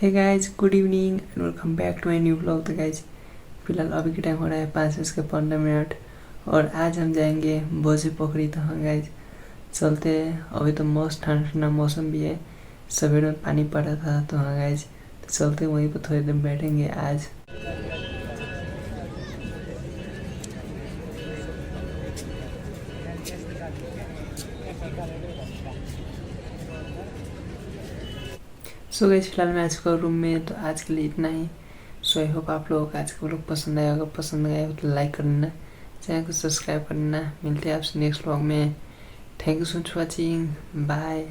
Hey guys, good evening and welcome back to my new blog. तो guys फिलहाल अभी के टाइम हो रहा है 5:15 और आज हम जाएंगे भोजे पोखरी। तो हाँ गाइज चलते हैं। अभी तो मस्त ठंडा ठंडा मौसम भी है, सवेरे में पानी पड़ा था। तो हाँ गाइज तो चलते वहीं पर थोड़ी देर बैठेंगे आज। सो गाइज फिलहाल मैं आज को रूम में, तो आज के लिए इतना ही। सो आई होप आप लोगों को आज का व्लॉग पसंद आया। अगर पसंद आया हो तो लाइक कर देना, चैनल को सब्सक्राइब कर देना। मिलते हैं आपसे नेक्स्ट व्लॉग में। Thank you so much watching, bye.